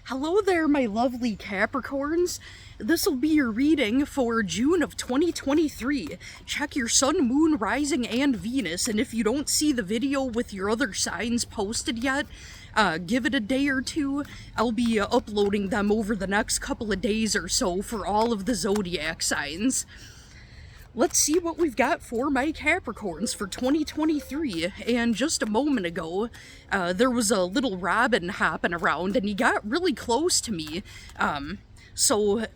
Hello there, my lovely Capricorns. This will be your reading for June of 2023. Check your sun, moon, rising, and Venus, and if you don't see the video with your other signs posted yet, give it a day or two. I'll be uploading them over the next couple of days or so for all of the zodiac signs. Let's see what we've got for my Capricorns for 2023. And just a moment ago, there was a little robin hopping around and he got really close to me. So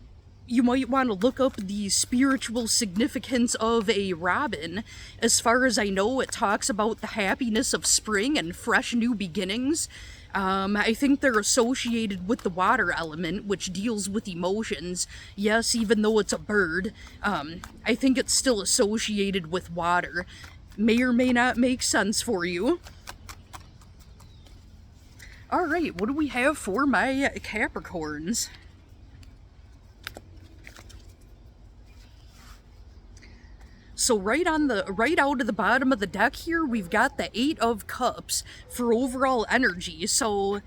you might want to look up the spiritual significance of a robin. As far as I know, it talks about the happiness of spring and fresh new beginnings. I think they're associated with the water element, which deals with emotions. Yes, even though it's a bird, I think it's still associated with water. May or may not make sense for you. Alright, what do we have for my Capricorns? So right out of the bottom of the deck here, we've got the Eight of Cups for overall energy. So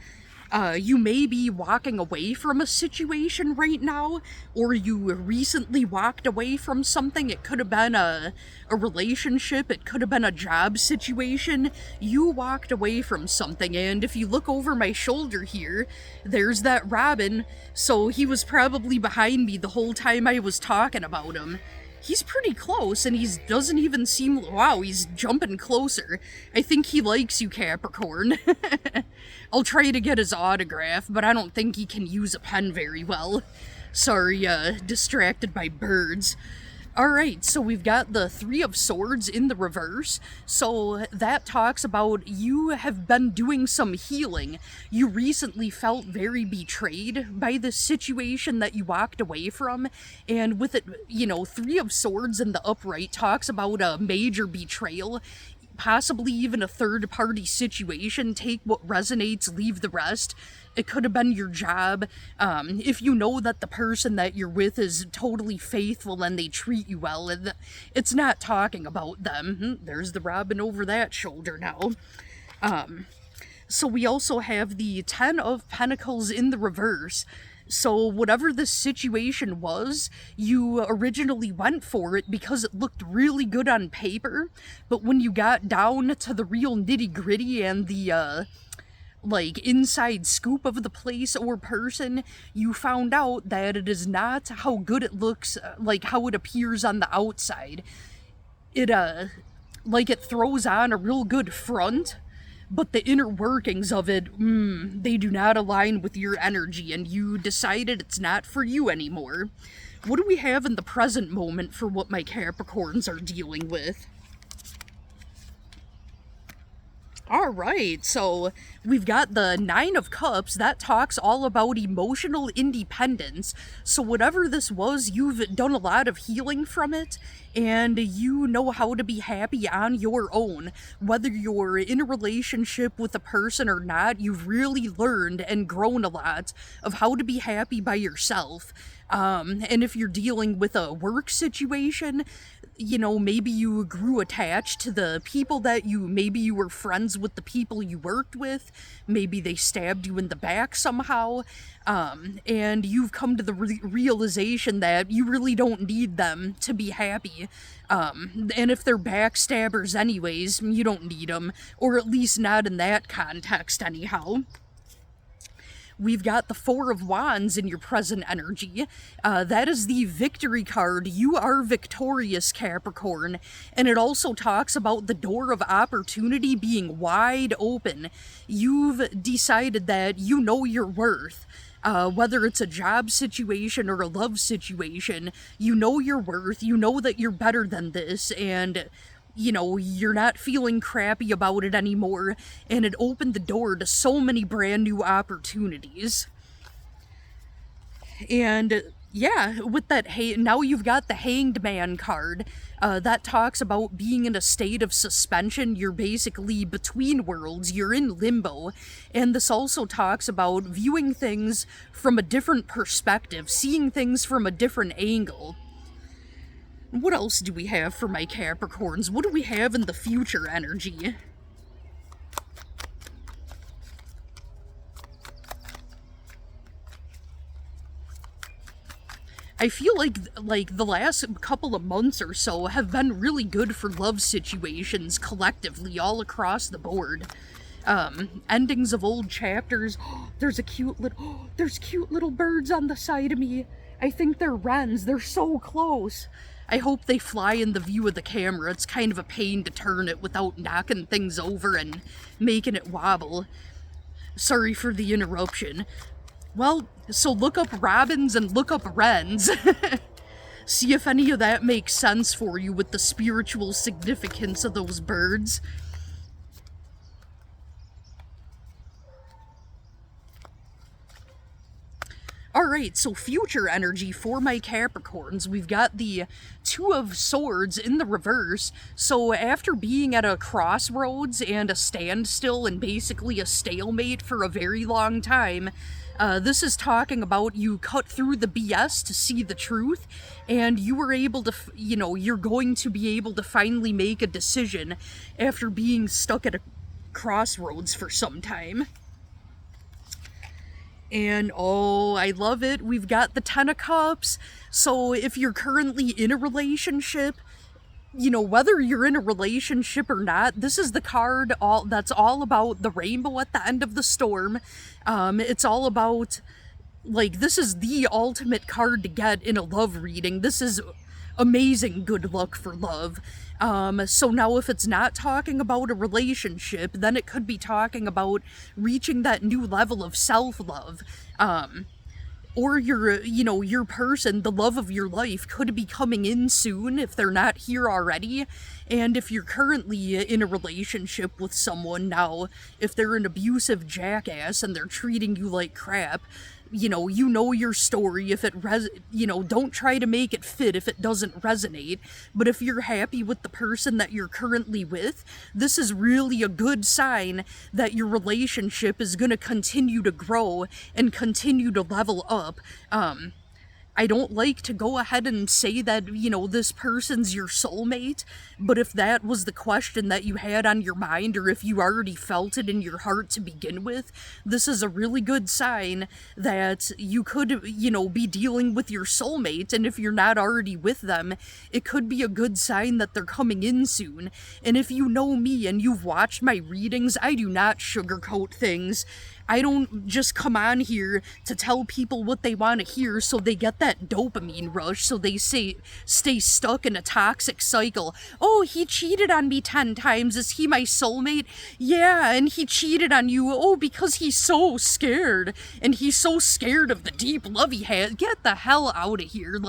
you may be walking away from a situation right now, or you recently walked away from something. It could have been a relationship, it could have been a job situation. You walked away from something, and if you look over my shoulder here, there's that robin. So he was probably behind me the whole time I was talking about him. He's pretty close, and he doesn't even seem... Wow, he's jumping closer. I think he likes you, Capricorn. I'll try to get his autograph, but I don't think he can use a pen very well. Sorry, distracted by birds. Alright, so we've got the Three of Swords in the reverse. So that talks about you have been doing some healing. You recently felt very betrayed by this situation that you walked away from. And with it, you know, Three of Swords in the upright talks about a major betrayal. Possibly even a third-party situation. Take what resonates, leave the rest. It could have been your job. If you know that the person that you're with is totally faithful and they treat you well, it's not talking about them. There's the robin over that shoulder now. So we also have the Ten of Pentacles in the reverse. So whatever the situation was, you originally went for it because it looked really good on paper, but when you got down to the real nitty-gritty and the like inside scoop of the place or person, you found out that it is not how good it looks, like how it appears on the outside. It like it throws on a real good front, but the inner workings of it, they do not align with your energy, and you decided it's not for you anymore. What do we have in the present moment for what my Capricorns are dealing with? Alright, so we've got the Nine of Cups. That talks all about emotional independence. So whatever this was, you've done a lot of healing from it, and you know how to be happy on your own. Whether you're in a relationship with a person or not, you've really learned and grown a lot of how to be happy by yourself. And if you're dealing with a work situation, you know, maybe you grew attached to the people that maybe you were friends with the people you worked with, maybe they stabbed you in the back somehow, and you've come to the realization that you really don't need them to be happy, and if they're backstabbers anyways, you don't need them, or at least not in that context anyhow. We've got the Four of Wands in your present energy. That is the victory card. You are victorious, Capricorn. And it also talks about the door of opportunity being wide open. You've decided that you know your worth. Whether it's a job situation or a love situation, you know your worth. You know that you're better than this, and you know, you're not feeling crappy about it anymore, and it opened the door to so many brand new opportunities. And yeah, with that, now you've got the Hanged Man card. That talks about being in a state of suspension. You're basically between worlds. You're in limbo. And this also talks about viewing things from a different perspective, seeing things from a different angle. What else do we have for my Capricorns? What do we have in the future energy? I feel like the last couple of months or so have been really good for love situations collectively all across the board. Endings of old chapters. There's cute little birds on the side of me. I think they're wrens. They're so close. I hope they fly in the view of the camera. It's kind of a pain to turn it without knocking things over and making it wobble. Sorry for the interruption. Well, so look up robins and look up wrens. See if any of that makes sense for you with the spiritual significance of those birds. Alright, so future energy for my Capricorns. We've got the Two of Swords in the reverse. So after being at a crossroads and a standstill and basically a stalemate for a very long time, this is talking about you cut through the BS to see the truth, and you were able to, you're going to be able to finally make a decision after being stuck at a crossroads for some time. And oh, I love it. We've got the Ten of Cups. So if you're currently in a relationship, whether you're in a relationship or not, this is the card that's all about the rainbow at the end of the storm. It's all about, this is the ultimate card to get in a love reading. This is amazing good luck for love. So now if it's not talking about a relationship, then it could be talking about reaching that new level of self-love. Or your person, the love of your life, could be coming in soon if they're not here already. And if you're currently in a relationship with someone now, if they're an abusive jackass and they're treating you like crap, you know your story. If it don't try to make it fit if it doesn't resonate. But if you're happy with the person that you're currently with, this is really a good sign that your relationship is going to continue to grow and continue to level up. I don't like to go ahead and say that, this person's your soulmate, but if that was the question that you had on your mind, or if you already felt it in your heart to begin with, this is a really good sign that you could, be dealing with your soulmate, and if you're not already with them, it could be a good sign that they're coming in soon. And if you know me and you've watched my readings, I do not sugarcoat things. I don't just come on here to tell people what they want to hear so they get that dopamine rush, so they stay stuck in a toxic cycle. Oh, he cheated on me 10 times. Is he my soulmate? Yeah, and he cheated on you. Oh, because he's so scared. And he's so scared of the deep love he has. Get the hell out of here.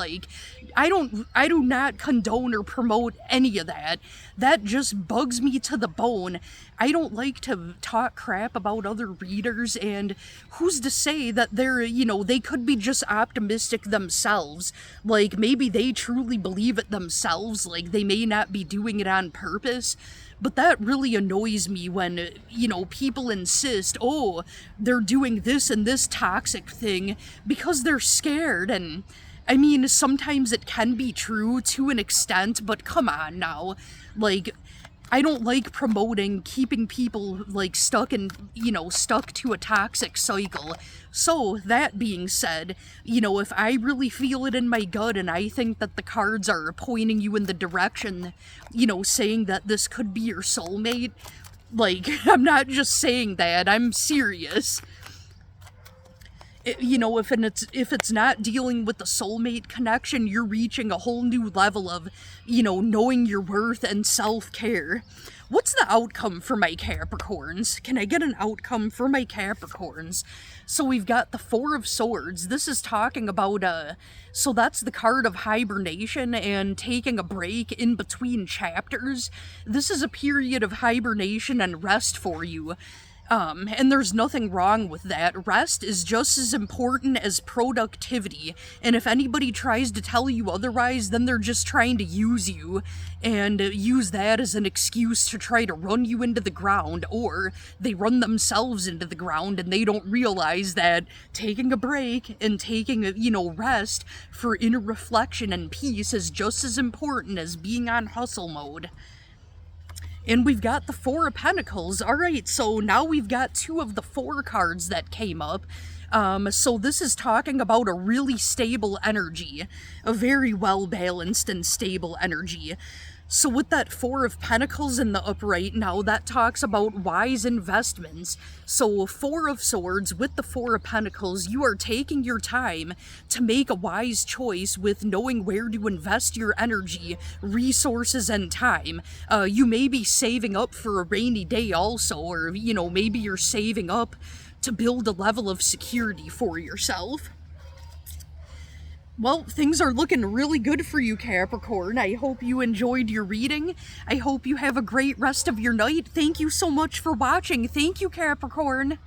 I do not condone or promote any of that. That just bugs me to the bone. I don't like to talk crap about other readers, and who's to say that they could be just optimistic themselves. Maybe they truly believe it themselves, they may not be doing it on purpose. But that really annoys me when, people insist, oh, they're doing this and this toxic thing because they're scared. And I mean, sometimes it can be true to an extent, but come on now. I don't like promoting keeping people stuck to a toxic cycle. So that being said, if I really feel it in my gut and I think that the cards are pointing you in the direction, saying that this could be your soulmate, I'm not just saying that, I'm serious. If it's not dealing with the soulmate connection, you're reaching a whole new level of, knowing your worth and self-care. What's the outcome for my Capricorns? Can I get an outcome for my Capricorns? So we've got the Four of Swords. This is talking about, so that's the card of hibernation and taking a break in between chapters. This is a period of hibernation and rest for you. And there's nothing wrong with that. Rest is just as important as productivity, and if anybody tries to tell you otherwise, then they're just trying to use you, and use that as an excuse to try to run you into the ground, or they run themselves into the ground and they don't realize that taking a break and taking rest for inner reflection and peace is just as important as being on hustle mode. And we've got the Four of Pentacles. Alright, so now we've got two of the four cards that came up. So this is talking about a really stable energy, a very well balanced and stable energy. So with that Four of Pentacles in the upright now, that talks about wise investments. So Four of Swords with the Four of Pentacles, you are taking your time to make a wise choice with knowing where to invest your energy, resources, and time. You may be saving up for a rainy day also, or, maybe you're saving up to build a level of security for yourself. Well, things are looking really good for you, Capricorn. I hope you enjoyed your reading. I hope you have a great rest of your night. Thank you so much for watching. Thank you, Capricorn.